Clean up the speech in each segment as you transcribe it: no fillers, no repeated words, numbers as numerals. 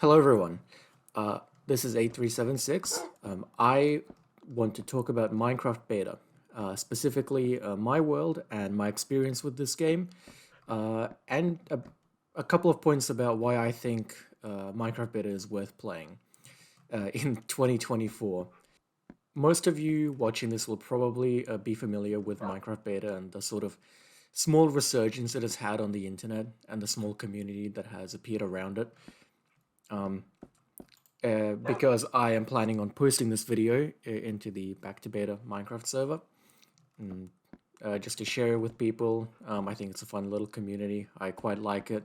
Hello, everyone. This is 8376. I want to talk about Minecraft Beta, specifically my world and my experience with this game, and a couple of points about why I think Minecraft Beta is worth playing in 2024. Most of you watching this will probably be familiar with Minecraft Beta and the sort of small resurgence it has had on the internet and the small community that has appeared around it. Um, because I am planning on posting this video into the Back to Beta Minecraft server, and, just to share it with people. I think it's a fun little community. I quite like it.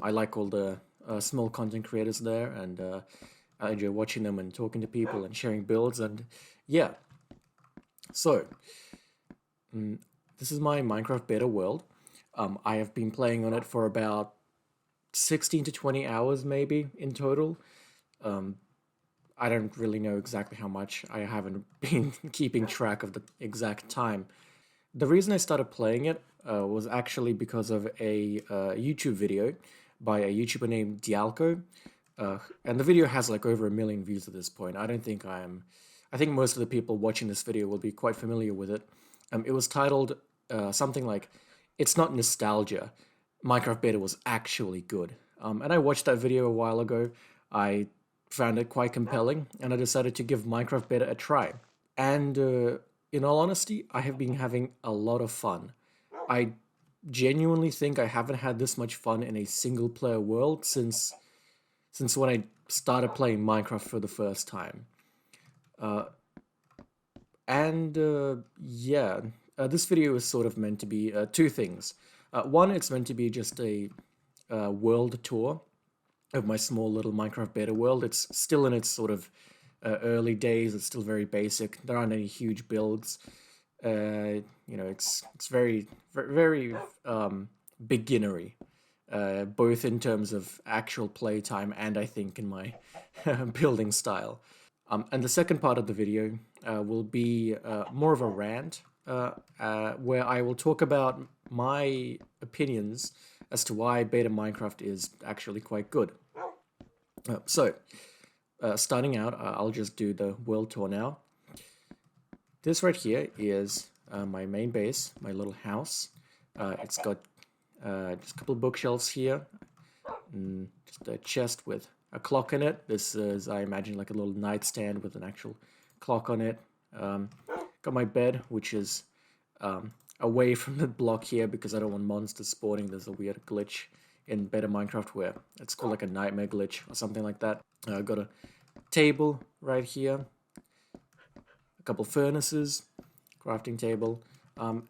I like all the small content creators there, and I enjoy watching them and talking to people and sharing builds. And yeah, so this is my Minecraft Beta world. I have been playing on it for about 16 to 20 hours, maybe in total. I don't really know exactly how much. I haven't been keeping track of the exact time. The reason I started playing it was actually because of a YouTube video by a YouTuber named Dialco. And the video has like over 1 million views at this point. I think most of the people watching this video will be quite familiar with it. It was titled something like, "It's not nostalgia. Minecraft Beta was actually good." And I watched that video a while ago. I found it quite compelling, and I decided to give Minecraft Beta a try. And in all honesty, I have been having a lot of fun. I genuinely think I haven't had this much fun in a single player world since when I started playing Minecraft for the first time. And yeah, this video is sort of meant to be two things. One, it's meant to be just a world tour of my small little Minecraft beta world. It's still in its sort of early days. It's still very basic. There aren't any huge builds. It's very beginnery, both in terms of actual playtime and I think in my building style. And the second part of the video will be more of a rant, where I will talk about my opinions as to why beta Minecraft is actually quite good. Starting out, I'll just do the world tour now. This right here is my main base, my little house. It's got just a couple of bookshelves here, and just a chest with a clock in it. This is, I imagine, like a little nightstand with an actual clock on it. Got my bed, which is away from the block here because I don't want monsters spawning. There's a weird glitch in beta Minecraft where it's called like a nightmare glitch or something like that. Got a table right here, a couple furnaces, crafting table,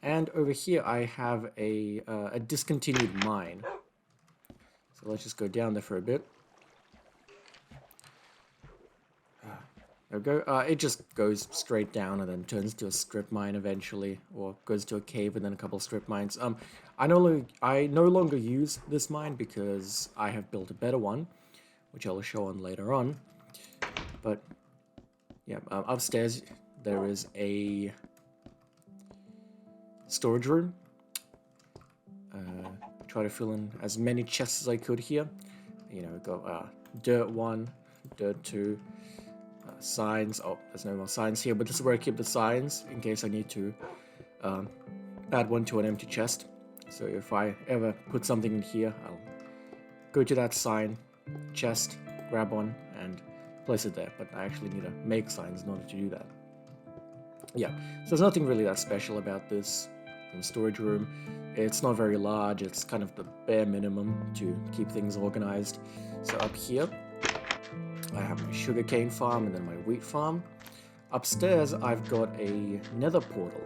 and over here I have a discontinued mine. So let's just go down there for a bit. There we go. It just goes straight down and then turns to a strip mine eventually, or goes to a cave and then a couple of strip mines. I no longer use this mine because I have built a better one, which I will show on later on. But yeah, upstairs there is a storage room. Try to fill in as many chests as I could here. You know, got dirt 1, dirt 2. Signs. Oh, there's no more signs here, but this is where I keep the signs in case I need to add one to an empty chest. So if I ever put something in here, I'll go to that sign, chest, grab one, and place it there. But I actually need to make signs in order to do that. Yeah, so there's nothing really that special about this storage room. It's not very large. It's kind of the bare minimum to keep things organized. So up here, I have my sugarcane farm and then my wheat farm. Upstairs, I've got a nether portal,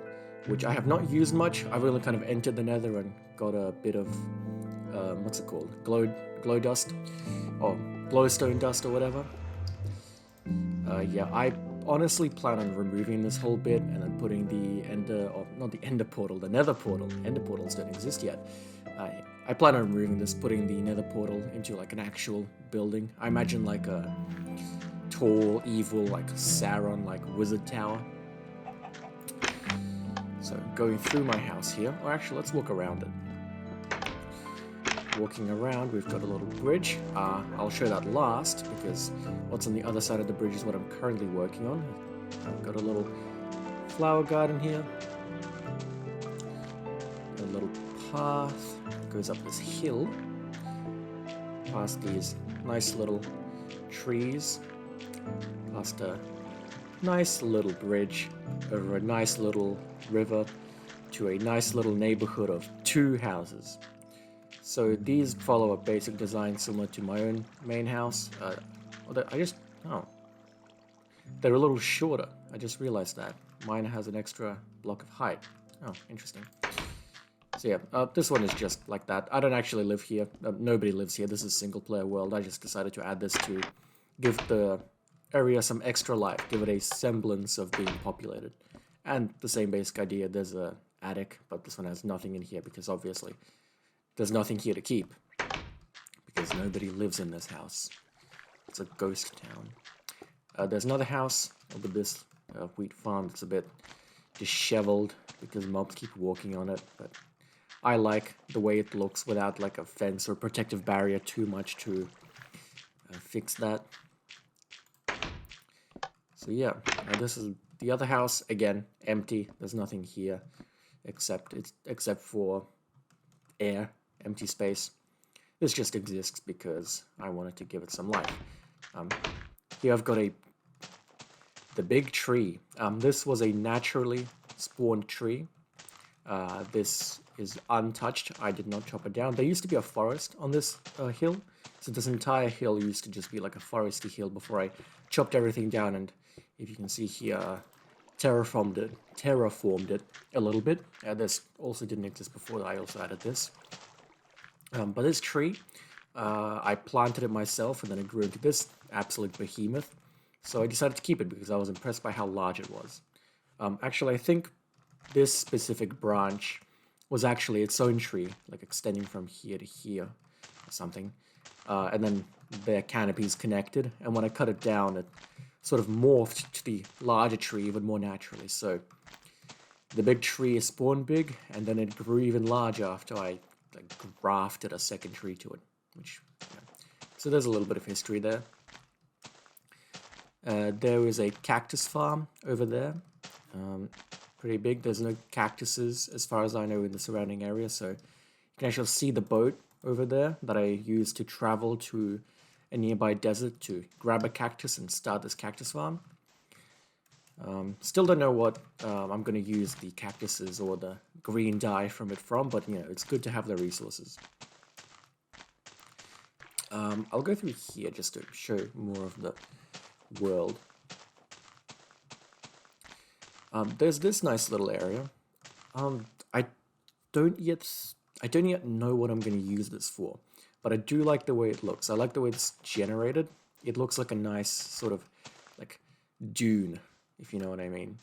which I have not used much. I've only kind of entered the nether and got a bit of, what's it called? Glow dust? Or glowstone dust or whatever. Yeah, I honestly plan on removing this whole bit and then putting the not the ender portal, the nether portal. Ender portals don't exist yet. I plan on removing this, putting the nether portal into like an actual building. I imagine like a tall, evil, like Sauron, like wizard tower. So going through my house here, or actually let's walk around it. walking around, we've got a little bridge. I'll show that last because what's on the other side of the bridge is what I'm currently working on. I've got a little flower garden here. A little path goes up this hill past these nice little trees, past a nice little bridge over a nice little river to a nice little neighborhood of 2 houses. So these follow a basic design similar to my own main house. They're a little shorter. I just realized that. Mine has an extra block of height. Oh, interesting. So yeah, this one is just like that. I don't actually live here. Nobody lives here. This is a single player world. I just decided to add this to give the area some extra life, give it a semblance of being populated. And the same basic idea, there's a attic, but this one has nothing in here because obviously there's nothing here to keep because nobody lives in this house. It's a ghost town. There's another house over this wheat farm that's a bit disheveled because mobs keep walking on it, but I like the way it looks without like a fence or protective barrier too much to fix that. So yeah, this is the other house. Again, empty. There's nothing here except for air, empty space. This just exists because I wanted to give it some life. Here I've got the big tree. This was a naturally spawned tree. This is untouched. I did not chop it down. There used to be a forest on this hill. So this entire hill used to just be like a foresty hill before I chopped everything down. And if you can see here, terraformed it a little bit. This also didn't exist before. I also added this. But this tree, I planted it myself and then it grew into this absolute behemoth. So I decided to keep it because I was impressed by how large it was. Actually, I think this specific branch was actually its own tree, like extending from here to here or something. And then their canopies connected. And when I cut it down, it sort of morphed to the larger tree even more naturally. So the big tree spawned big, and then it grew even larger after I grafted a second tree to it. So there's a little bit of history there. There is a cactus farm over there. Pretty big. There's no cactuses as far as I know in the surrounding area, so you can actually see the boat over there that I used to travel to a nearby desert to grab a cactus and start this cactus farm. Still don't know what I'm going to use the cactuses or the green dye from it from, but you know, it's good to have the resources. I'll go through here just to show more of the world. There's this nice little area. I don't yet know what I'm going to use this for, but I do like the way it looks. I like the way it's generated. It looks like a nice sort of like dune, if you know what I mean.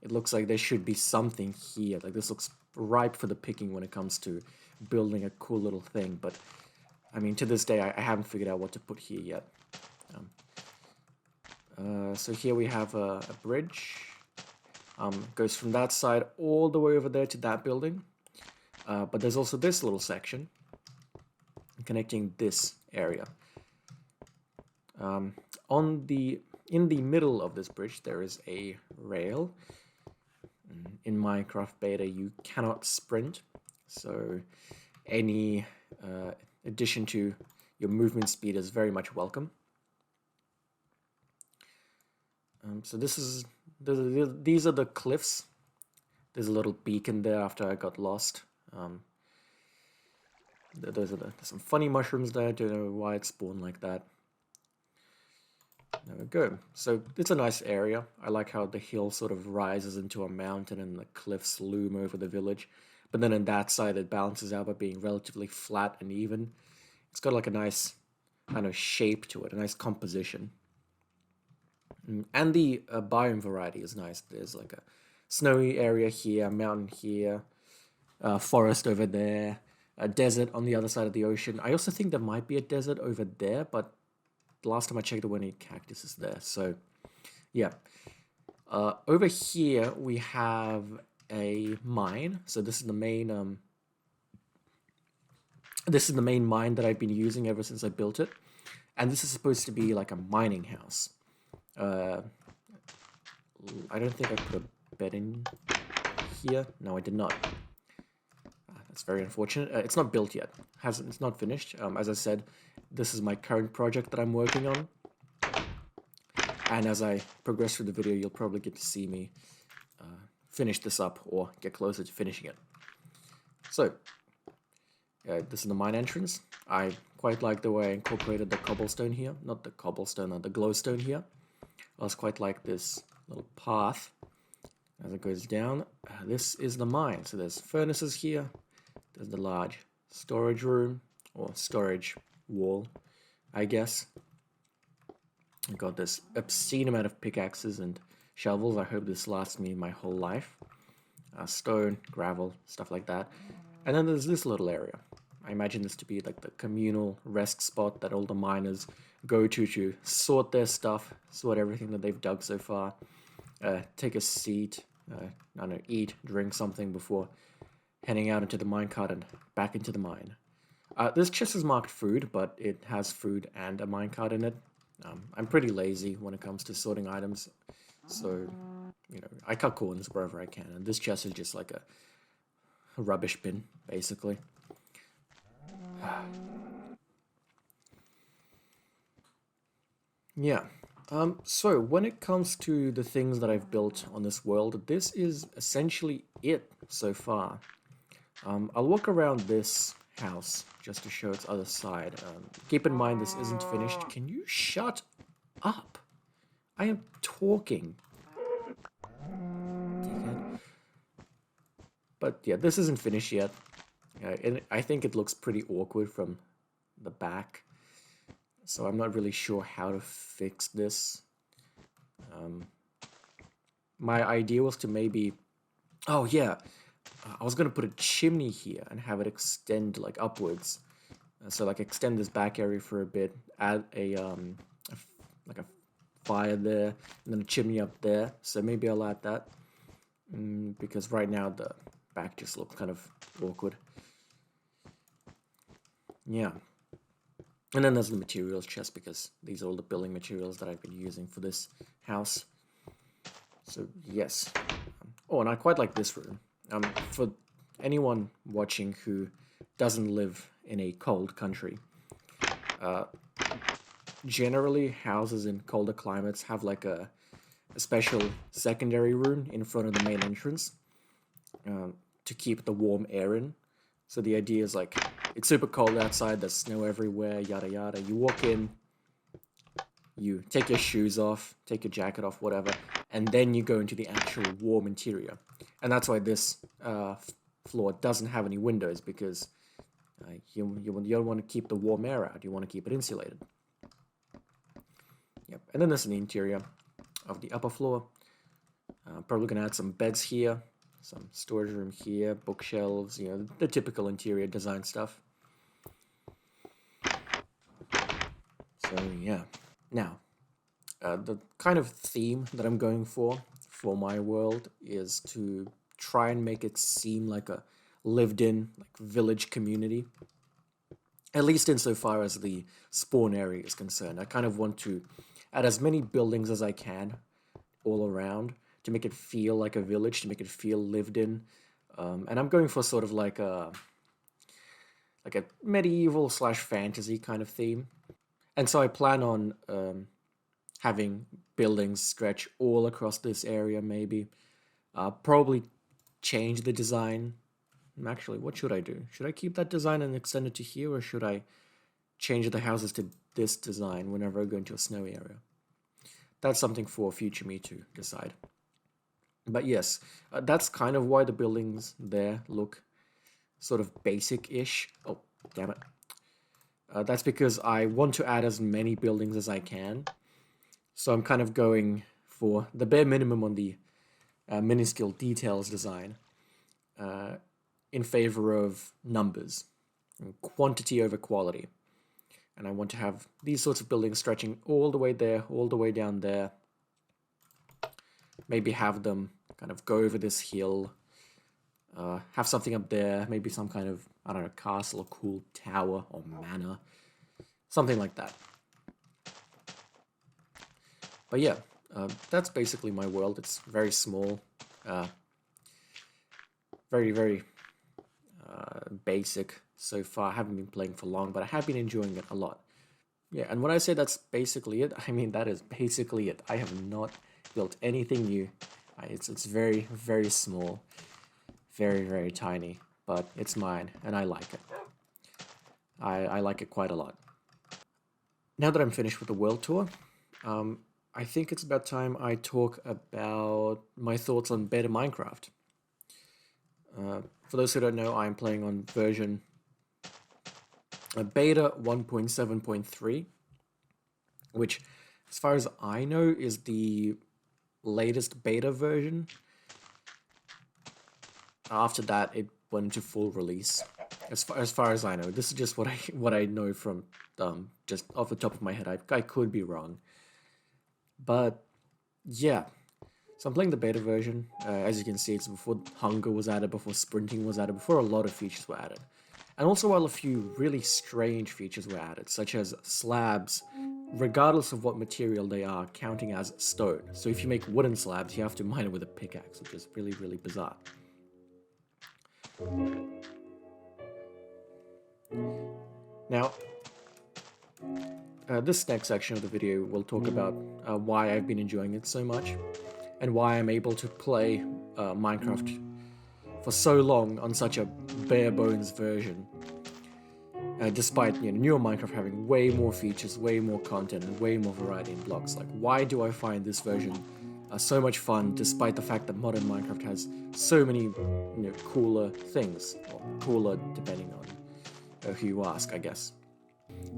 It looks like there should be something here. Like this looks ripe for the picking when it comes to building a cool little thing. But I mean, to this day, I haven't figured out what to put here yet. So here we have a bridge. Goes from that side all the way over there to that building. But there's also this little section connecting this area. In the middle of this bridge, there is a rail. In Minecraft Beta, you cannot sprint, so any addition to your movement speed is very much welcome. So these are the cliffs. There's a little beacon there after I got lost. There's some funny mushrooms there. I don't know why it spawned like that. There we go. So it's a nice area. I like how the hill sort of rises into a mountain and the cliffs loom over the village. But then on that side it balances out by being relatively flat and even. It's got like a nice kind of shape to it, a nice composition. And the biome variety is nice. There's like a snowy area here, a mountain here, forest over there, a desert on the other side of the ocean. I also think there might be a desert over there, but the last time I checked, there weren't any cactuses there. So, yeah. Over here, we have a mine. So this is the main This is the main mine that I've been using ever since I built it. And this is supposed to be like a mining house. I don't think I put a bed in here. No, I did not. That's very unfortunate. It's not built yet. It's not finished. As I said, this is my current project that I'm working on. And as I progress through the video, you'll probably get to see me finish this up or get closer to finishing it. So, this is the mine entrance. I quite like the way I incorporated the cobblestone here. Not the cobblestone, the glowstone here. I also quite like this little path as it goes down. This is the mine. So there's furnaces here. There's the large storage room, or storage wall, I guess. I've got this obscene amount of pickaxes and shovels. I hope this lasts me my whole life. Stone, gravel, stuff like that. And then there's this little area. I imagine this to be like the communal rest spot that all the miners go to sort their stuff, sort everything that they've dug so far, take a seat, I don't know, eat, drink something before heading out into the minecart and back into the mine. This chest is marked food, but it has food and a minecart in it. I'm pretty lazy when it comes to sorting items, so, you know, I cut corners wherever I can, and this chest is just like a rubbish bin, basically. Yeah. So when it comes to the things that I've built on this world, this is essentially it so far. I'll walk around this house just to show its other side. Keep in mind this isn't finished. Can you shut up? I am talking. Dickhead. But yeah, this isn't finished yet. And I think it looks pretty awkward from the back. So I'm not really sure how to fix this. My idea was to maybe... Oh yeah, I was going to put a chimney here and have it extend like upwards. So like extend this back area for a bit, add like a fire there, and then a chimney up there. So maybe I'll add that. Because right now the back just looks kind of awkward. Yeah. And then there's the materials chest, because these are all the building materials that I've been using for this house. So yes. Oh, and I quite like this room. For anyone watching who doesn't live in a cold country, generally houses in colder climates have like a special secondary room in front of the main entrance to keep the warm air in. So the idea is like, it's super cold outside, there's snow everywhere, yada yada. You walk in, you take your shoes off, take your jacket off, whatever, and then you go into the actual warm interior. And that's why this floor doesn't have any windows, because you don't want to keep the warm air out, you want to keep it insulated. Yep, and then there's the interior of the upper floor. Probably gonna add some beds here, some storage room here, bookshelves, you know, the typical interior design stuff. So yeah. Now, the kind of theme that I'm going for my world is to try and make it seem like a lived-in, like, village community. At least insofar as the spawn area is concerned. I kind of want to add as many buildings as I can all around to make it feel like a village, to make it feel lived in. And I'm going for sort of like a medieval / fantasy kind of theme. And so I plan on having buildings stretch all across this area, maybe. Probably change the design. Actually, what should I do? Should I keep that design and extend it to here, or should I change the houses to this design whenever I go into a snowy area? That's something for future me to decide. But yes, that's kind of why the buildings there look sort of basic-ish. Oh, damn it. That's because I want to add as many buildings as I can. So I'm kind of going for the bare minimum on the minuscule details design in favor of numbers, quantity over quality. And I want to have these sorts of buildings stretching all the way there, all the way down there. Maybe have them kind of go over this hill, Have something up there, maybe some kind of, I don't know, castle or cool tower or manor, something like that. But yeah, that's basically my world. It's very small, very, very basic so far. I haven't been playing for long, but I have been enjoying it a lot. Yeah, and when I say that's basically it, I mean that is basically it. I have not built anything new. It's very, very small, very, very tiny, but it's mine, and I like it. I like it quite a lot. Now that I'm finished with the world tour, I think it's about time I talk about my thoughts on beta Minecraft. For those who don't know, I'm playing on version beta 1.7.3, which, as far as I know, is the latest beta version. After that, it went into full release. As far as I know, this is just what I know from just off the top of my head. I could be wrong, but yeah. So I'm playing the beta version. As you can see, it's before hunger was added, before sprinting was added, before a lot of features were added. And also while a few really strange features were added, such as slabs, regardless of what material they are, counting as stone. So if you make wooden slabs, you have to mine it with a pickaxe, which is really, really bizarre. Now, this next section of the video will talk about why I've been enjoying it so much, and why I'm able to play Minecraft for so long on such a bare bones version, despite newer Minecraft having way more features, way more content, and way more variety in blocks. Like, why do I find this version so much fun, despite the fact that modern Minecraft has so many cooler things, or cooler depending on who you ask, I guess.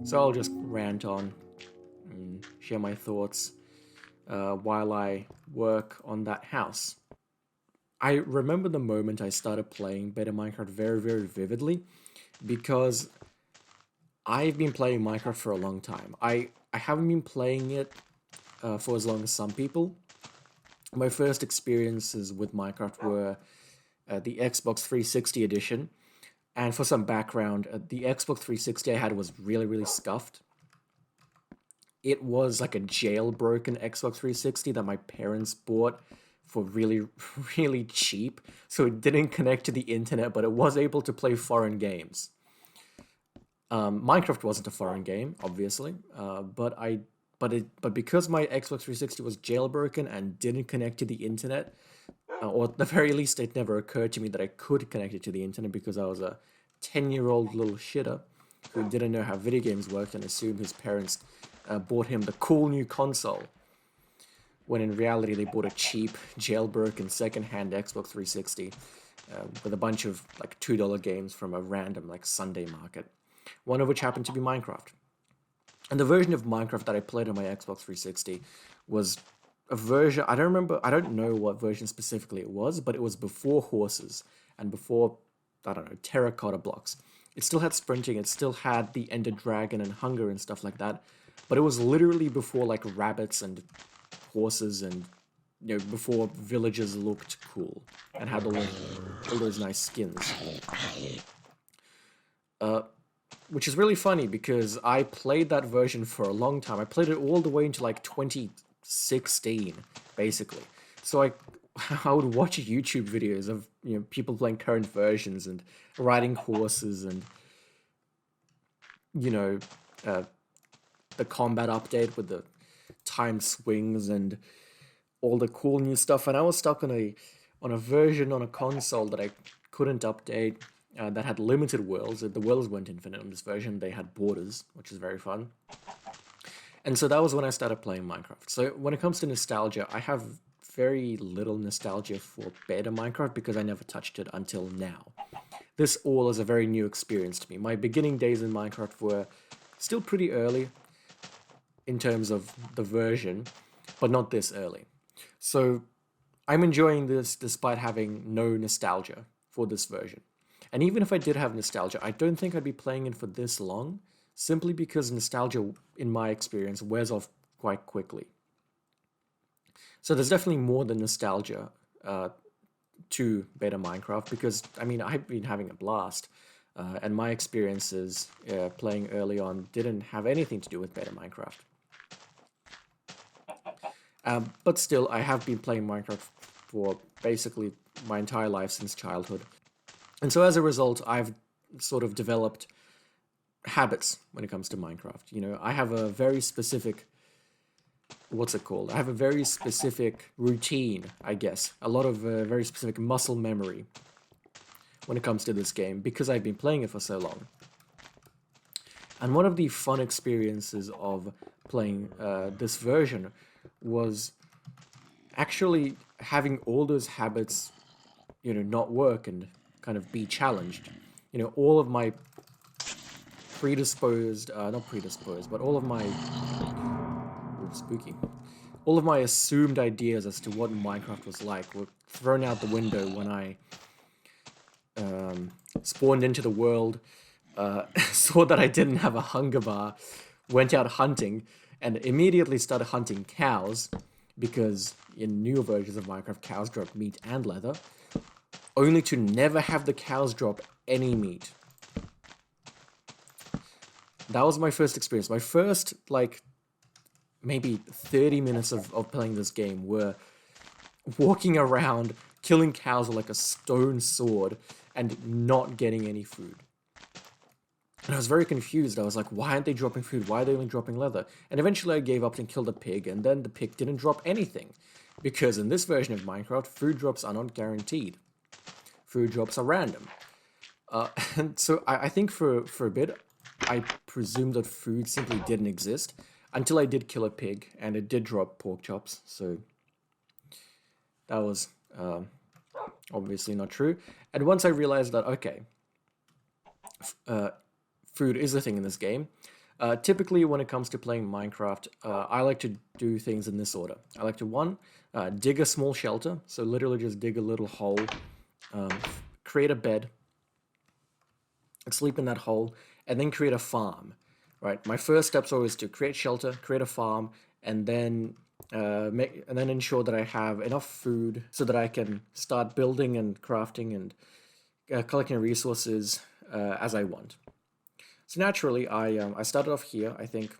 So I'll just rant on and share my thoughts while I work on that house. I remember the moment I started playing beta Minecraft very, very vividly, because I've been playing Minecraft for a long time. I haven't been playing it for as long as some people. My first experiences with Minecraft were the Xbox 360 edition. And for some background, the Xbox 360 I had was really, really scuffed. It was like a jailbroken Xbox 360 that my parents bought for really, really cheap. So it didn't connect to the internet, but it was able to play foreign games. Minecraft wasn't a foreign game, obviously, but because my Xbox 360 was jailbroken and didn't connect to the internet, or at the very least, it never occurred to me that I could connect it to the internet, because I was a 10-year-old little shitter who didn't know how video games worked and assumed his parents bought him the cool new console, when in reality they bought a cheap, jailbroken, second-hand Xbox 360 with a bunch of like $2 games from a random like Sunday market, one of which happened to be Minecraft. And the version of Minecraft that I played on my Xbox 360 was a version, I don't know what version specifically it was, but it was before horses and before, I don't know, terracotta blocks. It still had sprinting, it still had the Ender Dragon and hunger and stuff like that, but it was literally before like rabbits and horses, and before villagers looked cool and had all those nice skins. Which is really funny, because I played that version for a long time. I played it all the way into like 2016, basically. So I would watch YouTube videos of people playing current versions and riding horses, and the combat update with the time swings and all the cool new stuff. And I was stuck on a version on a console that I couldn't update, that had limited worlds. The worlds weren't infinite on this version. They had borders, which is very fun. And so that was when I started playing Minecraft. So when it comes to nostalgia, I have very little nostalgia for beta Minecraft, because I never touched it until now. This all is a very new experience to me. My beginning days in Minecraft were still pretty early in terms of the version, but not this early. So I'm enjoying this despite having no nostalgia for this version. And even if I did have nostalgia, I don't think I'd be playing it for this long, simply because nostalgia, in my experience, wears off quite quickly. So there's definitely more than nostalgia to beta Minecraft because, I mean, I've been having a blast. And my experiences playing early on didn't have anything to do with beta Minecraft. But still, I have been playing Minecraft for basically my entire life since childhood. And so as a result, I've sort of developed habits when it comes to Minecraft. You know, I have a very specific, what's it called? I have a very specific routine, I guess. A lot of very specific muscle memory when it comes to this game because I've been playing it for so long. And one of the fun experiences of playing this version was actually having all those habits, you know, not work and kind of be challenged. You know, all of my not predisposed, but all of my, spooky, all of my assumed ideas as to what Minecraft was like were thrown out the window when I spawned into the world, saw that I didn't have a hunger bar, went out hunting, and immediately started hunting cows, because in newer versions of Minecraft, cows drop meat and leather, only to never have the cows drop any meat. That was my first experience. My first, like, maybe 30 minutes of playing this game were walking around, killing cows with like a stone sword, and not getting any food. And I was very confused. I was like, why aren't they dropping food? Why are they only dropping leather? And eventually I gave up and killed a pig, and then the pig didn't drop anything. Because in this version of Minecraft, food drops are not guaranteed. Food drops are random. And so I think for a bit, I presumed that food simply didn't exist, until I did kill a pig, and it did drop pork chops, so that was obviously not true. And once I realized that, okay, food is a thing in this game, typically when it comes to playing Minecraft, I like to do things in this order. I like to, one, dig a small shelter, so literally just dig a little hole, create a bed, sleep in that hole, and then create a farm. Right, my first step's always to create shelter, create a farm, and then ensure that I have enough food so that I can start building and crafting and collecting resources as I want. So naturally, I started off here. I think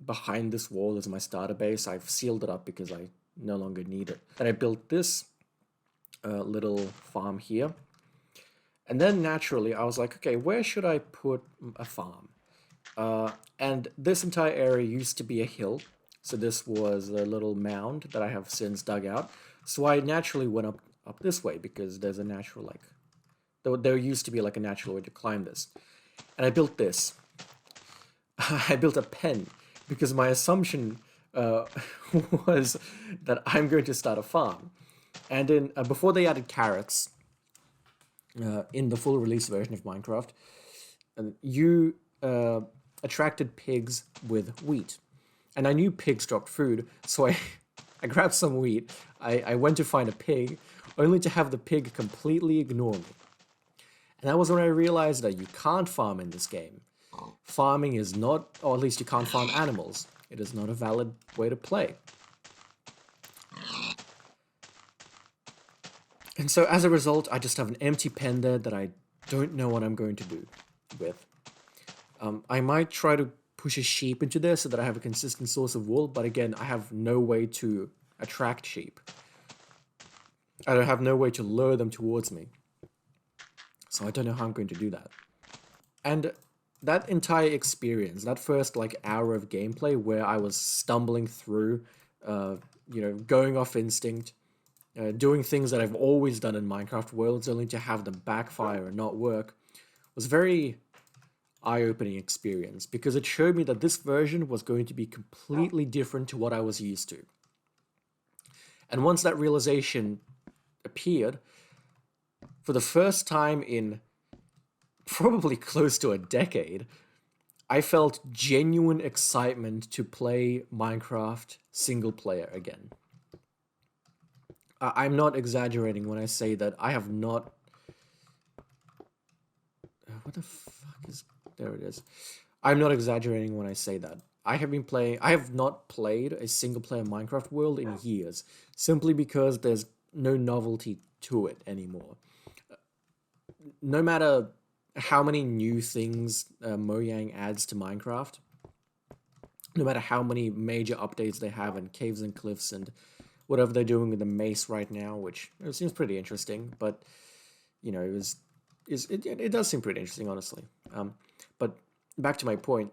behind this wall is my starter base. I've sealed it up because I no longer need it. And I built this little farm here. And then naturally, I was like, okay, where should I put a farm? And this entire area used to be a hill, so this was a little mound that I have since dug out. So I naturally went up this way because there's a natural, like, there used to be like a natural way to climb this. And I built this. I built a pen because my assumption was that I'm going to start a farm. And in before they added carrots in the full release version of Minecraft, you attracted pigs with wheat. And I knew pigs dropped food, so I grabbed some wheat, I went to find a pig, only to have the pig completely ignore me. And that was when I realized that you can't farm in this game. Farming is not, or at least you can't farm animals. It is not a valid way to play. And so as a result, I just have an empty pen there that I don't know what I'm going to do with. I might try to push a sheep into there so that I have a consistent source of wool, but again, I have no way to attract sheep. I don't have no way to lure them towards me. So I don't know how I'm going to do that. And that entire experience, that first like hour of gameplay where I was stumbling through, going off instinct, doing things that I've always done in Minecraft worlds only to have them backfire and not work, was very eye-opening experience because it showed me that this version was going to be completely different to what I was used to. And once that realization appeared, for the first time in probably close to a decade, I felt genuine excitement to play Minecraft single player again. I'm not exaggerating when I say that I have not... What the fuck is... There it is. I'm not exaggerating when I say that. I have not played a single player Minecraft world in years, simply because there's no novelty to it anymore. No matter how many new things Mojang adds to Minecraft, no matter how many major updates they have in Caves and Cliffs and whatever they're doing with the mace right now, which it seems pretty interesting, but it does seem pretty interesting, honestly. But back to my point,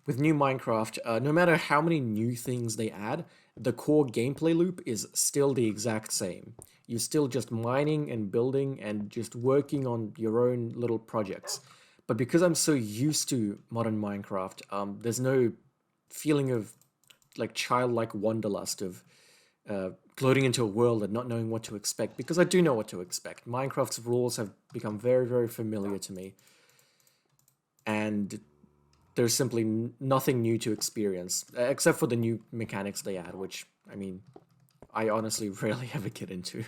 with new Minecraft, no matter how many new things they add, the core gameplay loop is still the exact same. You're still just mining and building and just working on your own little projects. But because I'm so used to modern Minecraft, there's no feeling of like childlike wanderlust of floating into a world and not knowing what to expect, because I do know what to expect. Minecraft's rules have become very, very familiar to me, and there's simply nothing new to experience, except for the new mechanics they add, which, I mean, I honestly rarely ever get into.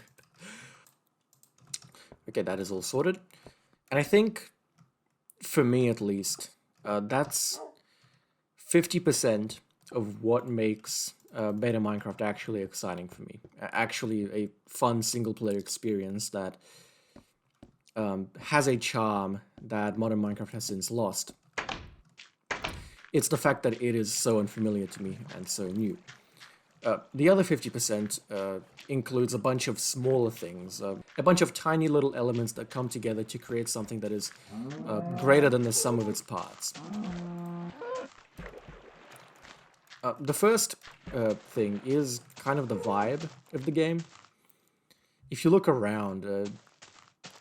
Okay, that is all sorted. And I think, for me at least, that's 50% of what makes beta Minecraft actually exciting for me. Actually, a fun single-player experience that has a charm that modern Minecraft has since lost. It's the fact that it is so unfamiliar to me and so new. The other 50% includes a bunch of smaller things, a bunch of tiny little elements that come together to create something that is greater than the sum of its parts. The first thing is kind of the vibe of the game. If you look around,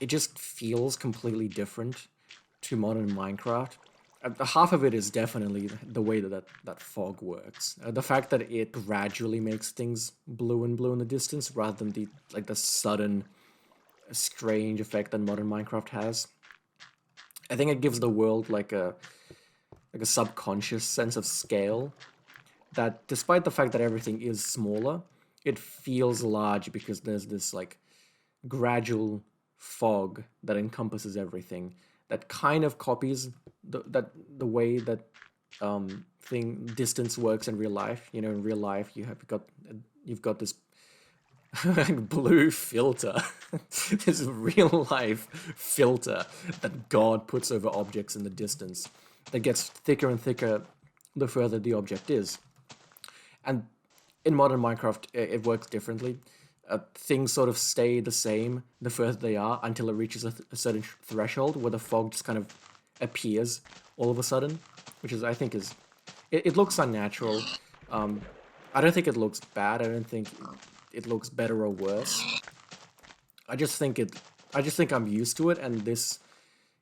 it just feels completely different to modern Minecraft. Half of it is definitely the way that fog works. The fact that it gradually makes things blue in the distance rather than the sudden, strange effect that modern Minecraft has. I think it gives the world like a subconscious sense of scale that, despite the fact that everything is smaller, it feels large because there's this like gradual fog that encompasses everything that kind of copies the way that distance works in real life. You know, in real life you've got this blue filter, this real life filter that God puts over objects in the distance that gets thicker and thicker the further the object is. And in modern Minecraft, it works differently. Things sort of stay the same the further they are until it reaches a certain threshold where the fog just kind of appears all of a sudden, which is, I think, it looks unnatural. I don't think it looks bad. I don't think it looks better or worse. I just think I'm used to it, and this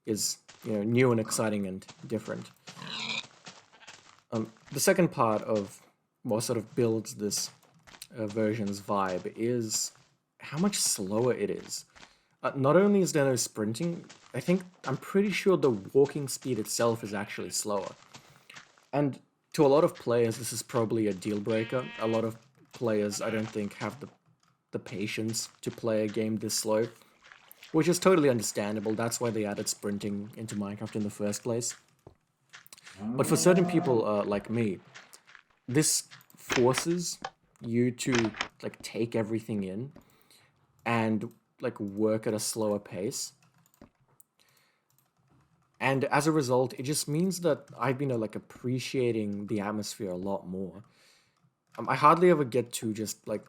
is, new and exciting and different. The second part of what sort of builds this version's vibe is how much slower it is. Not only is there no sprinting, I'm pretty sure the walking speed itself is actually slower. And to a lot of players, this is probably a deal breaker. A lot of players, I don't think, have the patience to play a game this slow, which is totally understandable. That's why they added sprinting into Minecraft in the first place. But for certain people like me, this forces you to like take everything in and like work at a slower pace. And as a result, it just means that I've been like appreciating the atmosphere a lot more. I hardly ever get to just like,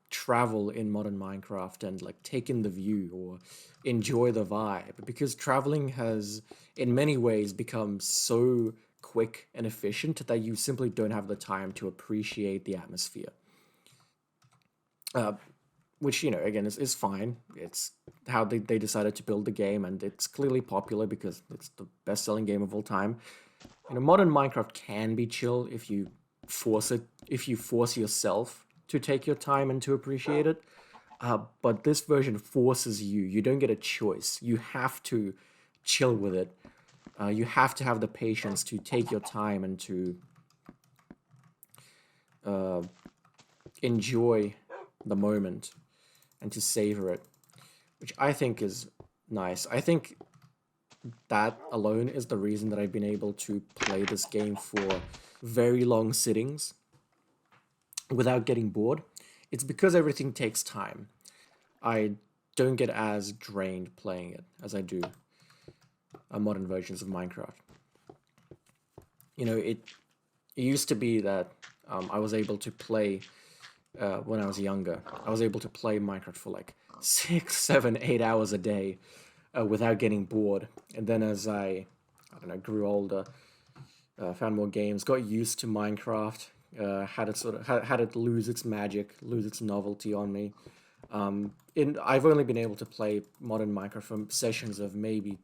travel in modern Minecraft and like take in the view or enjoy the vibe, because traveling has in many ways become so quick and efficient that you simply don't have the time to appreciate the atmosphere. Which, again, is fine. It's how they decided to build the game, and it's clearly popular because it's the best-selling game of all time. Modern Minecraft can be chill if you force yourself to take your time and to appreciate it. But this version forces you. You don't get a choice. You have to chill with it. You have to have the patience to take your time and to enjoy the moment and to savor it, which I think is nice. I think that alone is the reason that I've been able to play this game for very long sittings without getting bored. it's because everything takes time. I don't get as drained playing it as I do modern versions of Minecraft. You know, it used to be that I was able to play when I was younger. I was able to play Minecraft for like 6, 7, 8 hours a day without getting bored. And then as I don't know, grew older, found more games, got used to Minecraft, had it lose its magic, lose its novelty on me. I've only been able to play modern Minecraft from sessions of maybe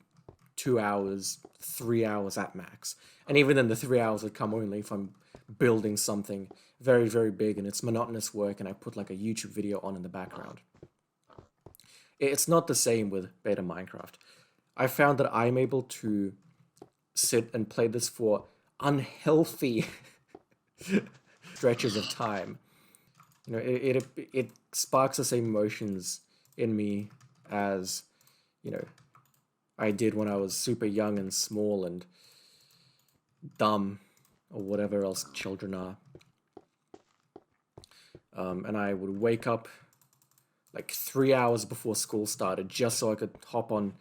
2 hours, 3 hours at max. And even then, the 3 hours would come only if I'm building something very, very big and it's monotonous work and I put like a YouTube video on in the background. It's not the same with beta Minecraft. I found that I'm able to sit and play this for unhealthy stretches of time. You know, it sparks the same emotions in me as, you know, I did when I was super young and small and dumb, or whatever else children are. And I would wake up like 3 hours before school started just so I could hop on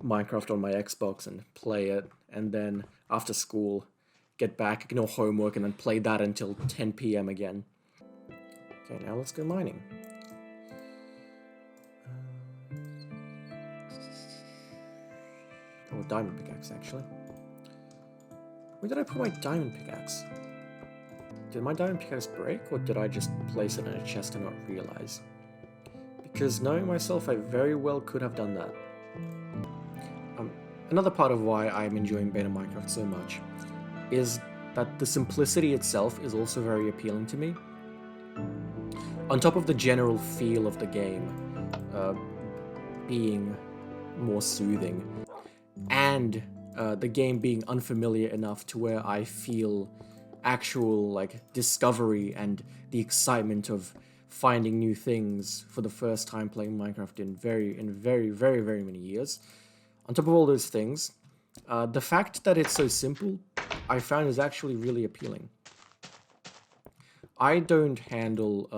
Minecraft on my Xbox and play it, and then after school get back, ignore homework, and then play that until 10 p.m. again. Okay, now let's go mining. Oh, diamond pickaxe, actually. Where did I put my diamond pickaxe? Did my diamond pickaxe break, or did I just place it in a chest and not realize? Because knowing myself, I very well could have done that. Another part of why I'm enjoying beta Minecraft so much is that the simplicity itself is also very appealing to me. On top of the general feel of the game being more soothing, and the game being unfamiliar enough to where I feel actual like discovery and the excitement of finding new things for the first time playing Minecraft in very many years. On top of all those things, the fact that it's so simple, I found is actually really appealing. I don't handle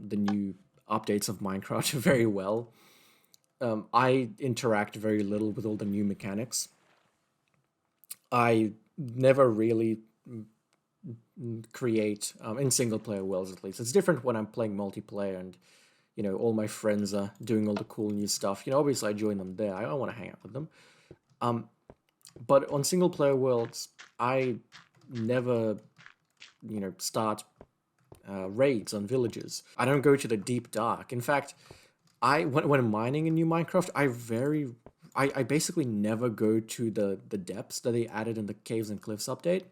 the new updates of Minecraft very well. I interact very little with all the new mechanics. I never really create, in single player worlds at least. It's different when I'm playing multiplayer and, you know, all my friends are doing all the cool new stuff. You know, obviously I join them there. I don't want to hang out with them. But on single player worlds, I never, you know, start raids on villages. I don't go to the deep dark. In fact, when I'm mining in new Minecraft, I basically never go to the depths that they added in the Caves and Cliffs update.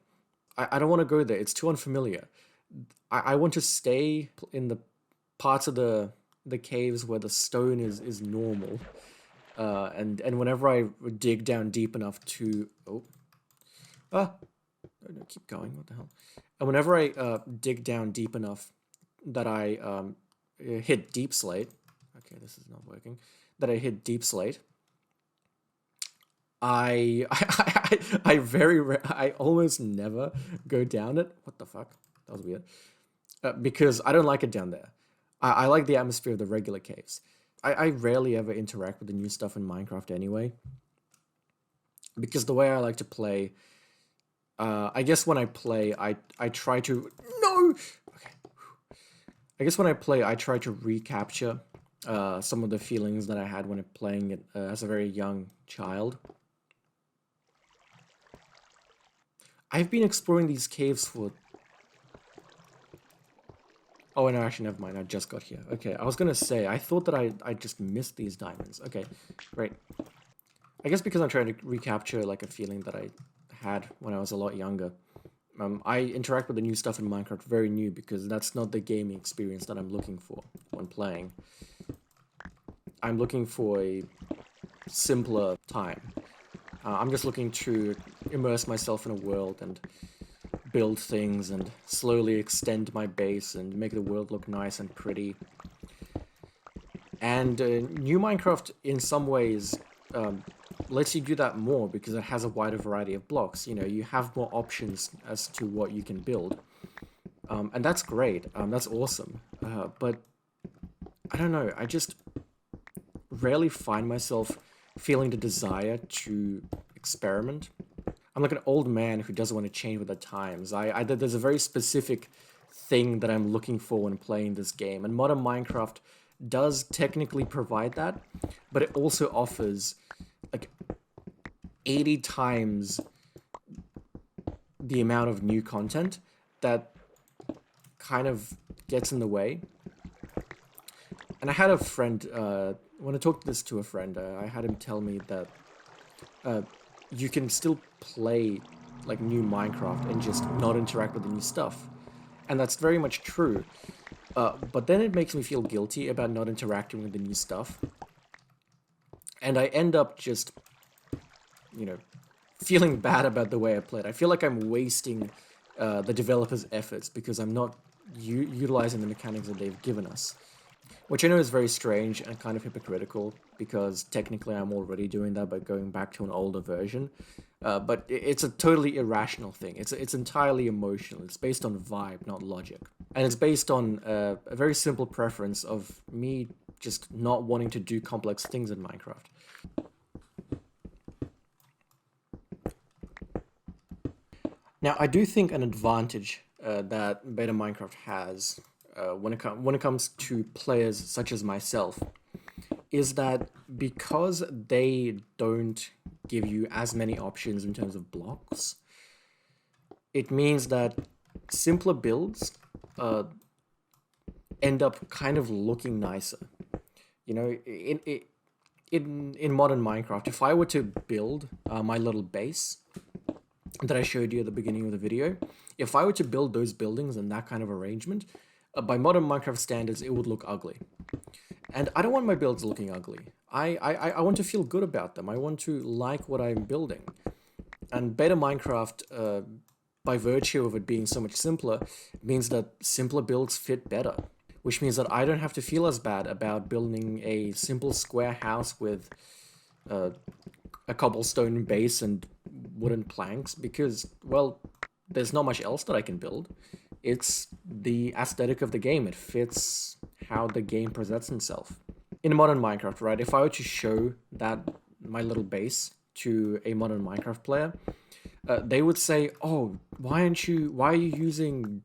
I don't want to go there. It's too unfamiliar. I want to stay in the parts of the caves where the stone is normal. And whenever I dig down deep enough to... no, keep going. What the hell? And whenever I dig down deep enough that I hit deep slate... Okay, this is not working. That I hit deep slate... I almost never go down it. What the fuck? That was weird. Because I don't like it down there. I like the atmosphere of the regular caves. I rarely ever interact with the new stuff in Minecraft anyway. Because the way I like to play... I guess when I play, I try to... No! Okay. I guess when I play, I try to recapture some of the feelings that I had when playing it as a very young child. I've been exploring these caves for... Oh, no, actually, never mind. I just got here. Okay, I was gonna say, I thought that I just missed these diamonds. Okay, great. I guess because I'm trying to recapture, like, a feeling that I had when I was a lot younger. I interact with the new stuff in Minecraft very new because that's not the gaming experience that I'm looking for when playing. I'm looking for a simpler time. I'm just looking to immerse myself in a world and build things and slowly extend my base and make the world look nice and pretty. And new Minecraft, in some ways, lets you do that more because it has a wider variety of blocks. You know, you have more options as to what you can build. And that's great. That's awesome. But I don't know, I just rarely find myself feeling the desire to experiment. I'm like an old man who doesn't want to change with the times. There's a very specific thing that I'm looking for when playing this game, and modern Minecraft does technically provide that, but it also offers like 80 times the amount of new content that kind of gets in the way. And I had a friend, when I talked this to a friend, I had him tell me that you can still play like new Minecraft and just not interact with the new stuff. And that's very much true. But then it makes me feel guilty about not interacting with the new stuff. And I end up just, you know, feeling bad about the way I played. I feel like I'm wasting the developers' efforts because I'm not utilizing the mechanics that they've given us. Which I know is very strange and kind of hypocritical, because technically I'm already doing that by going back to an older version. But it's a totally irrational thing. It's entirely emotional. It's based on vibe, not logic. And it's based on a very simple preference of me just not wanting to do complex things in Minecraft. Now, I do think an advantage that Beta Minecraft has when it comes to players such as myself is that because they don't give you as many options in terms of blocks, it means that simpler builds end up kind of looking nicer. You know, in modern Minecraft, if I were to build my little base that I showed you at the beginning of the video, if I were to build those buildings in that kind of arrangement, by modern Minecraft standards, it would look ugly. And I don't want my builds looking ugly. I want to feel good about them. I want to like what I'm building. And Beta Minecraft, by virtue of it being so much simpler, means that simpler builds fit better. Which means that I don't have to feel as bad about building a simple square house with a cobblestone base and wooden planks, because, well, there's not much else that I can build. It's the aesthetic of the game. It fits how the game presents itself. In modern Minecraft, right, if I were to show that my little base to a modern Minecraft player, they would say, "Oh, why are you using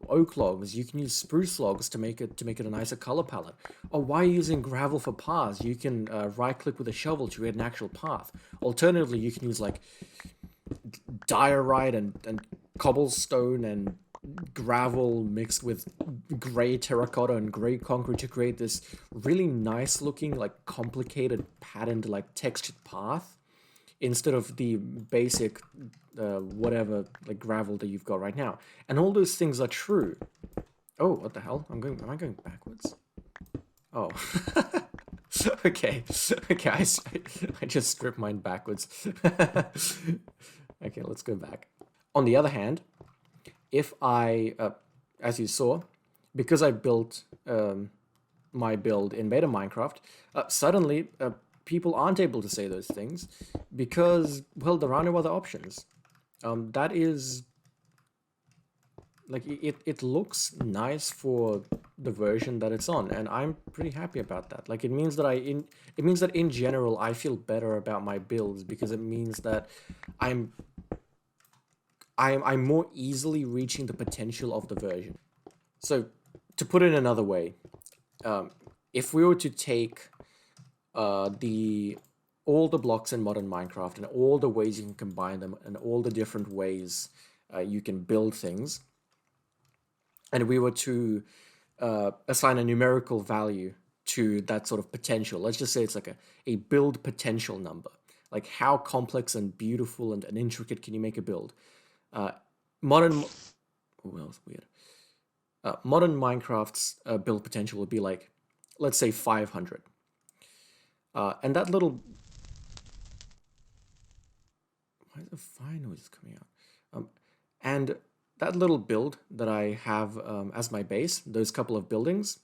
oak logs? You can use spruce logs to make it a nicer color palette. Or why are you using gravel for paths? You can right click with a shovel to create an actual path. Alternatively, you can use like diorite and cobblestone and gravel mixed with gray terracotta and gray concrete to create this really nice looking, like, complicated patterned, like, textured path, instead of the basic whatever, like, gravel that you've got right now." And all those things are true. Oh, what the hell? Am I going backwards? Oh. Okay. Okay, I just stripped mine backwards. Okay, let's go back. On the other hand, if I, as you saw, because I built my build in Beta Minecraft, suddenly people aren't able to say those things because, well, there are no other options. That is, like, it looks nice for the version that it's on, and I'm pretty happy about that. Like, it means that in general I feel better about my builds, because it means that I'm more easily reaching the potential of the version. So, to put it another way, if we were to take all the blocks in modern Minecraft and all the ways you can combine them and all the different ways you can build things, and we were to assign a numerical value to that sort of potential, let's just say it's like a build potential number. Like, how complex and beautiful and intricate can you make a build? Modern... Oh, well, that's weird. Modern Minecraft's build potential would be like, let's say 500. And that little... Why is the fire noise coming out? And that little build that I have as my base, those couple of buildings,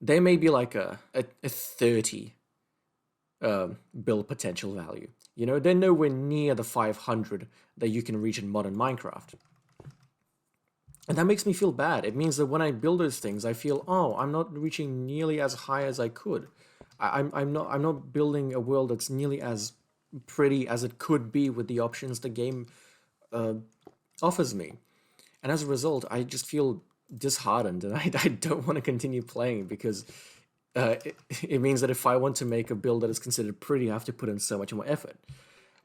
they may be like a 30 build potential value. You know, they're nowhere near the 500 that you can reach in modern Minecraft. And that makes me feel bad. It means that when I build those things, I feel, oh, I'm not reaching nearly as high as I could. I'm not building a world that's nearly as pretty as it could be with the options the game uh, offers me. And as a result, I just feel disheartened, and I don't want to continue playing because it means that if I want to make a build that is considered pretty, I have to put in so much more effort.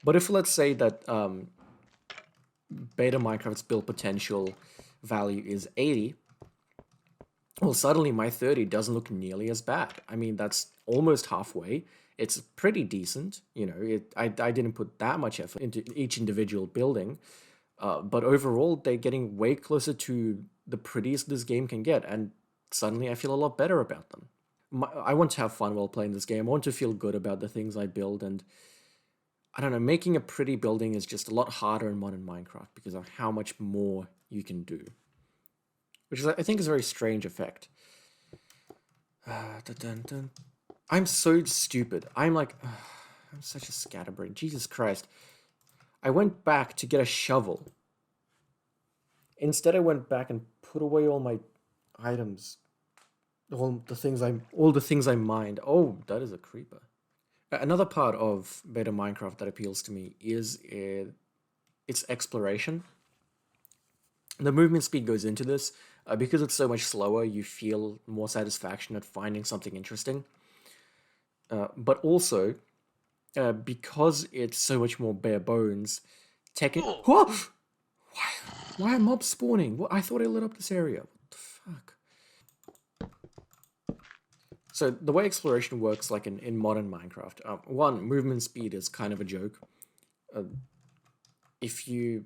But if let's say that beta Minecraft's build potential value is 80, well, suddenly my 30 doesn't look nearly as bad. I mean, that's almost halfway. It's pretty decent. I didn't put that much effort into each individual building. But overall, they're getting way closer to the prettiest this game can get. And suddenly I feel a lot better about them. I want to have fun while playing this game. I want to feel good about the things I build. And I don't know, making a pretty building is just a lot harder in modern Minecraft because of how much more you can do. Which is, I think, is a very strange effect. I'm so stupid. I'm such a scatterbrain. Jesus Christ. I went back to get a shovel. Instead, I went back and put away all my items. All the things I mined. Oh, that is a creeper. Another part of beta Minecraft that appeals to me is its exploration. The movement speed goes into this. Because it's so much slower, you feel more satisfaction at finding something interesting. But also, because it's so much more bare bones, Whoa! Why are mobs spawning? I thought I lit up this area. What the fuck? So the way exploration works, like in modern Minecraft, one, movement speed is kind of a joke. If you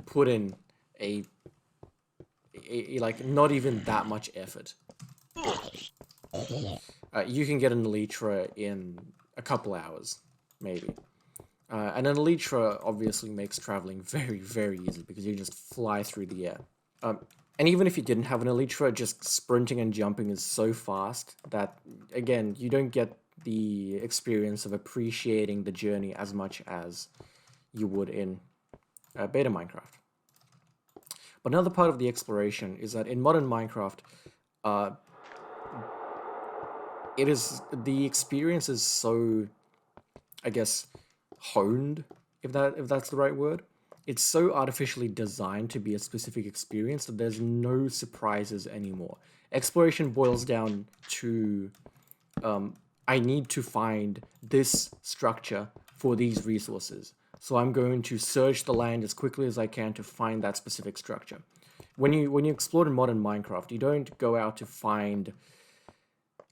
put in a like not even that much effort, you can get an elytra in a couple hours, maybe. And an elytra obviously makes traveling very, very easy because you just fly through the air. And even if you didn't have an elytra, just sprinting and jumping is so fast that, again, you don't get the experience of appreciating the journey as much as you would in beta Minecraft. But another part of the exploration is that in modern Minecraft, the experience is so, I guess, honed, if that's the right word. It's so artificially designed to be a specific experience that there's no surprises anymore. Exploration boils down to I need to find this structure for these resources. So I'm going to search the land as quickly as I can to find that specific structure. When you explore in modern Minecraft, you don't go out to find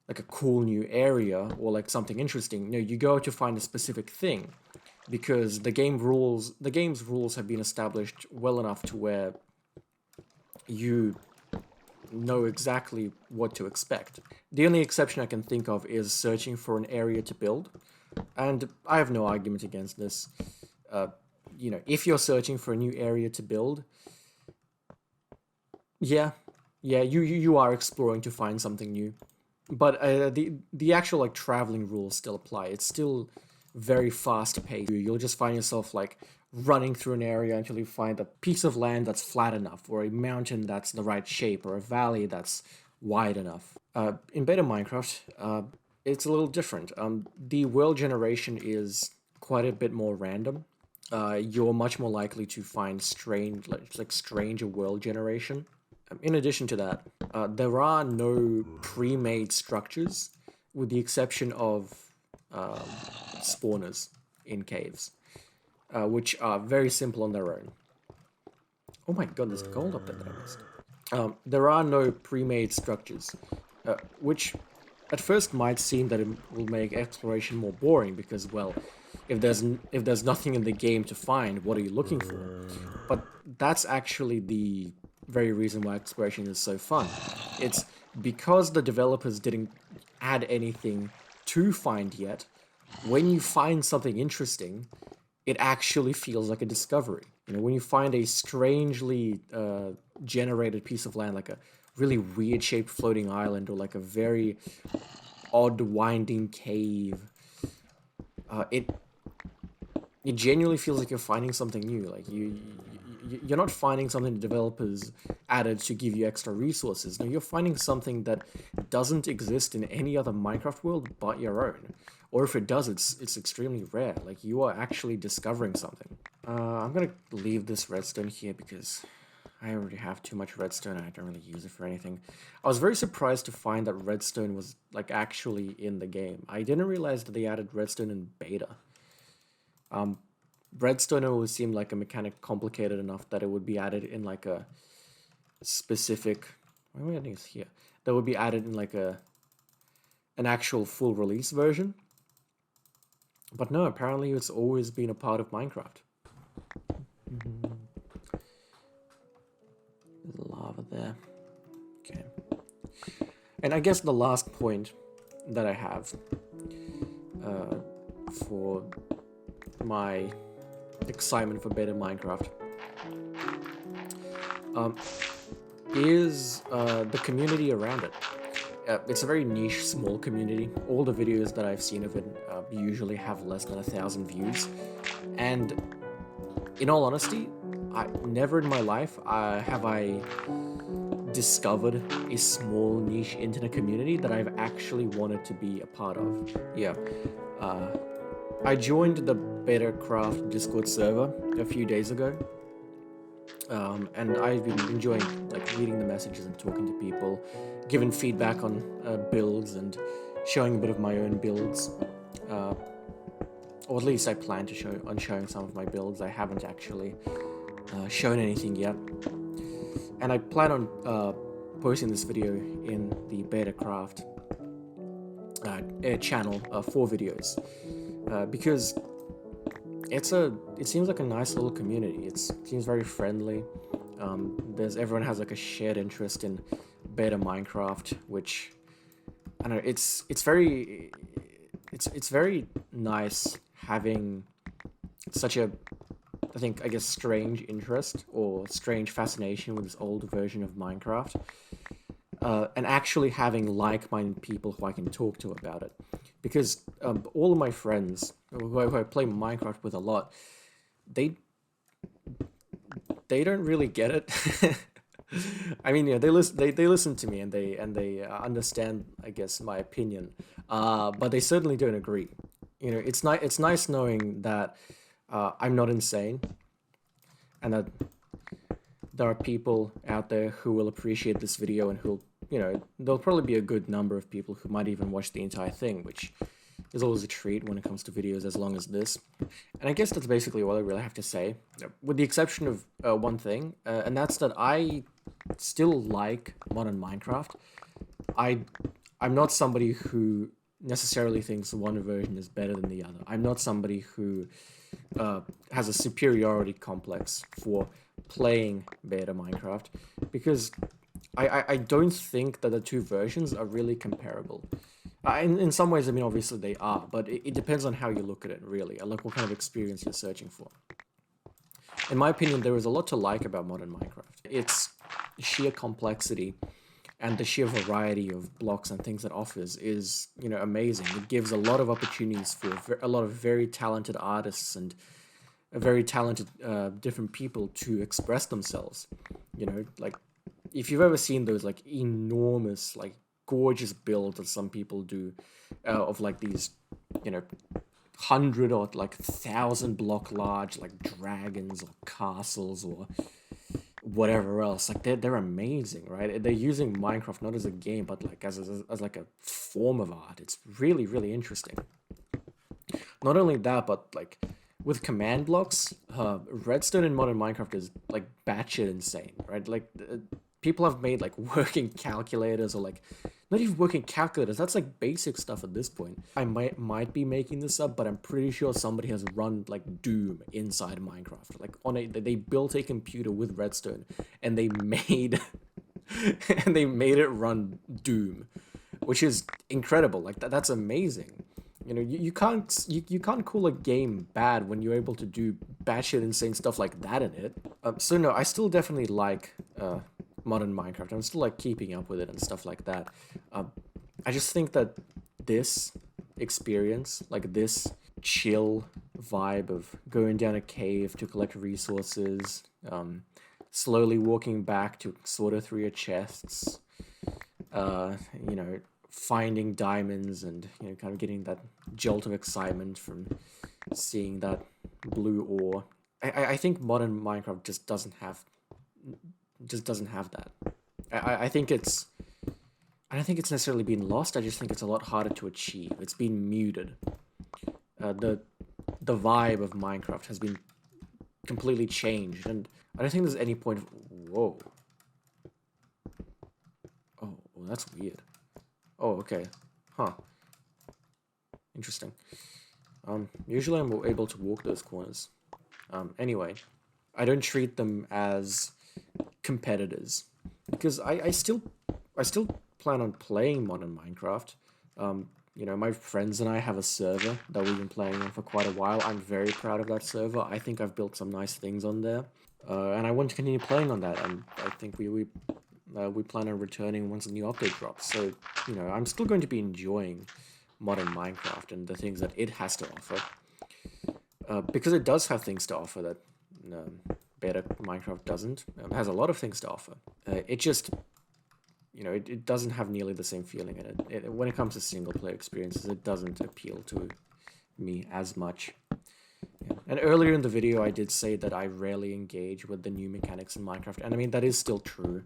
like a cool new area or like something interesting. No, you go out to find a specific thing because the game's rules have been established well enough to where you know exactly what to expect. The only exception I can think of is searching for an area to build, and I have no argument against this. If you're searching for a new area to build, yeah, you are exploring to find something new. But the actual like traveling rules still apply. It's still very fast paced. You'll just find yourself like running through an area until you find a piece of land that's flat enough, or a mountain that's the right shape, or a valley that's wide enough. In beta Minecraft, it's a little different. The world generation is quite a bit more random. You're much more likely to find stranger world generation. In addition to that, there are no pre-made structures, with the exception of spawners in caves, which are very simple on their own. Oh my god, there's gold up there that I missed. There are no pre-made structures, which at first might seem that it will make exploration more boring because, well, if there's nothing in the game to find, what are you looking for? But that's actually the very reason why exploration is so fun. It's because the developers didn't add anything to find yet. When you find something interesting, it actually feels like a discovery. When you find a strangely generated piece of land, like a really weird shaped floating island, or like a very odd winding cave, it genuinely feels like you're finding something new. Like you're not finding something the developers added to give you extra resources. No, you're finding something that doesn't exist in any other Minecraft world but your own. Or if it does, it's extremely rare. Like, you are actually discovering something. I'm gonna leave this redstone here because I already have too much redstone and I don't really use it for anything. I was very surprised to find that redstone was, like, actually in the game. I didn't realize that they added redstone in beta. Redstone always seemed like a mechanic complicated enough that it would be added in, like, a specific... Why am I getting this here? That would be added in, like, an actual full release version. But no, apparently it's always been a part of Minecraft. There's lava there. Okay. And I guess the last point that I have for my excitement for beta Minecraft is the community around it. It's a very niche, small community. All the videos that I've seen of it usually have less than 1,000 views. And in all honesty, never in my life have I discovered a small niche internet community that I've actually wanted to be a part of. Yeah. I joined the Betacraft Discord server a few days ago. And I've been enjoying, like, reading the messages and talking to people, giving feedback on builds and showing a bit of my own builds. Or at least I plan to showing some of my builds. I haven't actually shown anything yet. And I plan on posting this video in the Betacraft channel for videos. Because it seems like a nice little community. It seems very friendly. Everyone has, like, a shared interest in beta Minecraft, which I don't know. It's very nice having such a, I guess, strange interest or strange fascination with this old version of Minecraft, and actually having like-minded people who I can talk to about it. Because all of my friends who I play Minecraft with a lot, they don't really get it. I mean, yeah, they listen to me and they understand, I guess, my opinion, but they certainly don't agree. You know, it's nice knowing that I'm not insane, and that there are people out there who will appreciate this video and who'll, you know, there'll probably be a good number of people who might even watch the entire thing, which is always a treat when it comes to videos as long as this. And I guess that's basically all I really have to say, with the exception of one thing, and that's that I still like modern Minecraft. I'm not somebody who necessarily thinks one version is better than the other. I'm not somebody who has a superiority complex for playing beta Minecraft, because I don't think that the two versions are really comparable. In some ways, I mean, obviously they are, but it depends on how you look at it, really, and like what kind of experience you're searching for. In my opinion, there is a lot to like about modern Minecraft. Its sheer complexity and the sheer variety of blocks and things it offers is, you know, amazing. It gives a lot of opportunities for a lot of very talented artists and very talented different people to express themselves. You know, like, if you've ever seen those, like, enormous, like, gorgeous builds that some people do of, like, these, you know, 100 or, like, 1,000 block large, like, dragons or castles or whatever else, like, they're amazing, right? They're using Minecraft not as a game, but, like, as like a form of art. It's really, really interesting. Not only that, but, like, with command blocks, redstone in modern Minecraft is, like, batshit insane, right? Like, people have made, like, working calculators, or, like, not even working calculators. That's, like, basic stuff at this point. I might be making this up, but I'm pretty sure somebody has run, like, Doom inside Minecraft. Like, they built a computer with redstone, and they made it run Doom, which is incredible. Like, that's amazing. You know, you can't call a game bad when you're able to do batshit insane stuff like that in it. So no, I still definitely like modern Minecraft. I'm still, like, keeping up with it and stuff like that. I just think that this experience, like, this chill vibe of going down a cave to collect resources, slowly walking back to sort through your chests, you know, finding diamonds and, you know, kind of getting that jolt of excitement from seeing that blue ore. I think modern Minecraft just doesn't have that. I think it's I don't think it's necessarily been lost. I just think it's a lot harder to achieve. It's been muted. The vibe of Minecraft has been completely changed, and I don't think there's any point of... Whoa. Oh, well, that's weird. Oh, okay. Huh. Interesting. Usually I'm able to walk those corners. Anyway, I don't treat them as competitors, because I still plan on playing modern Minecraft. You know, my friends and I have a server that we've been playing on for quite a while. I'm very proud of that server. I think I've built some nice things on there, and I want to continue playing on that. And I think we plan on returning once a new update drops. So, you know, I'm still going to be enjoying modern Minecraft and the things that it has to offer, because it does have things to offer that beta Minecraft doesn't. It has a lot of things to offer. It just, you know, it doesn't have nearly the same feeling in it. When it comes to single-player experiences, it doesn't appeal to me as much. Yeah. And earlier in the video, I did say that I rarely engage with the new mechanics in Minecraft, and I mean, that is still true.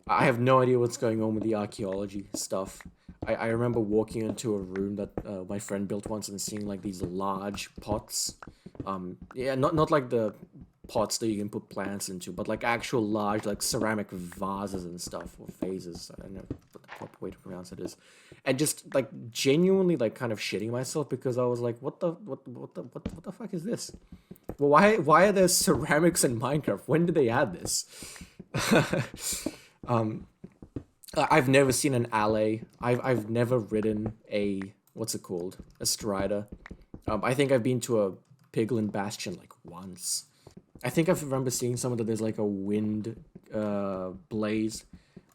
I have no idea what's going on with the archaeology stuff. I remember walking into a room that my friend built once and seeing, like, these large pots. Yeah, not like the pots that you can put plants into, but like actual large, like, ceramic vases and stuff, or vases. I don't know what the proper way to pronounce it is. And just, like, genuinely, like, kind of shitting myself, because I was like, what the fuck is this? Well, why are there ceramics in Minecraft? When did they add this? I've never seen an alley. I've never ridden a, what's it called? A strider. I think I've been to a piglin bastion like once. I think I remember seeing some of that there's like a wind blaze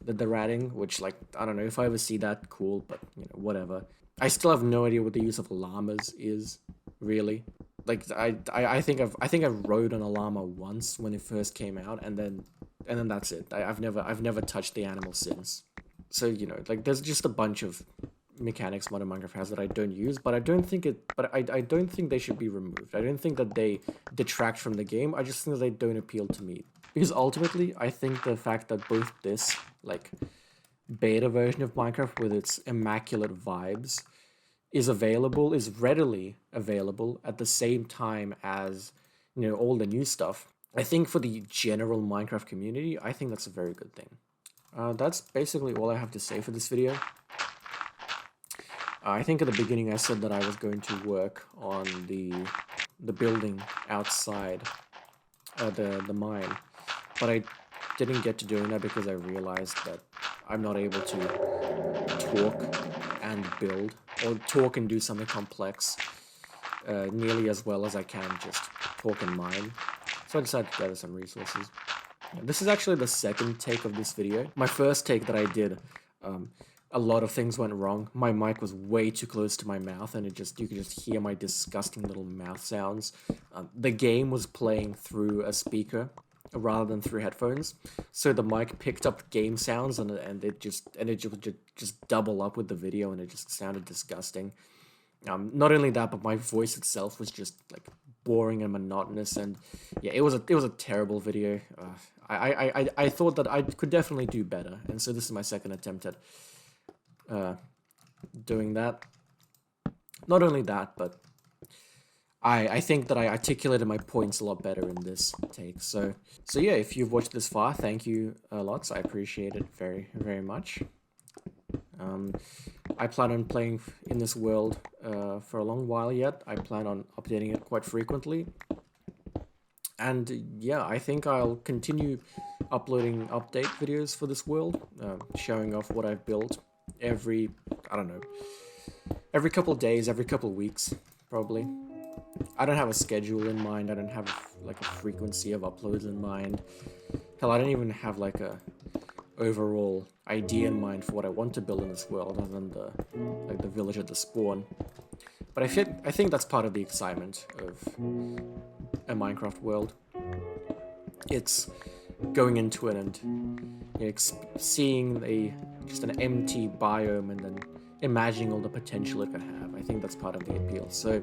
that they're adding, which, like, I don't know if I ever see that, cool, but, you know, whatever. I still have no idea what the use of llamas is, really. Like, I think I rode on a llama once when it first came out, and then that's it. I've never touched the animal since. So, you know, like, there's just a bunch of mechanics modern Minecraft has that I don't use, but I don't think they should be removed. I don't think that they detract from the game. I just think that they don't appeal to me, because ultimately I think the fact that both this, like, beta version of Minecraft with its immaculate vibes is readily available at the same time as, you know, all the new stuff. I think for the general Minecraft community, I think that's a very good thing. That's basically all I have to say for this video. I think at the beginning I said that I was going to work on the building outside the mine, but I didn't get to doing that because I realized that I'm not able to talk and build, or talk and do something complex nearly as well as I can just talk and mine. So I decided to gather some resources. This is actually the second take of this video. My first take that I did, a lot of things went wrong. My mic was way too close to my mouth, and you could just hear my disgusting little mouth sounds. The game was playing through a speaker rather than through headphones, so the mic picked up game sounds, and it would just double up with the video, and it just sounded disgusting. Not only that, but my voice itself was just, like, boring and monotonous, and yeah, it was a terrible video. I thought that I could definitely do better, and so this is my second attempt at doing that. Not only that, but I think that I articulated my points a lot better in this take. So yeah, if you've watched this far, thank you lots. I appreciate it very, very much. I plan on playing in this world for a long while yet. I plan on updating it quite frequently. And yeah, I think I'll continue uploading update videos for this world, showing off what I've built every couple of days, every couple of weeks, probably. I don't have a schedule in mind. I don't have, like, a frequency of uploads in mind. Hell, I don't even have, like, a overall idea in mind for what I want to build in this world, other than the village at the spawn. But I think that's part of the excitement of a Minecraft world. It's going into it and seeing just an empty biome and then imagining all the potential it could have. I think that's part of the appeal. So,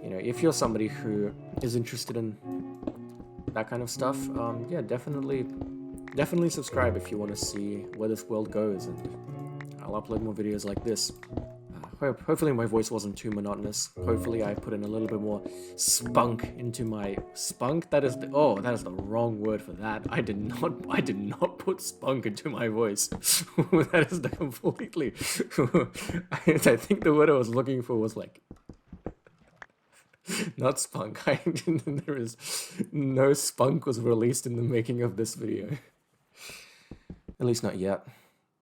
if you're somebody who is interested in that kind of stuff, yeah, definitely subscribe if you want to see where this world goes, and I'll upload more videos like this. Hopefully my voice wasn't too monotonous. Hopefully I put in a little bit more spunk into my spunk. That is the wrong word for that. I did not put spunk into my voice. That is the completely. I think the word I was looking for was like not spunk. There is no spunk was released in the making of this video. At least not yet.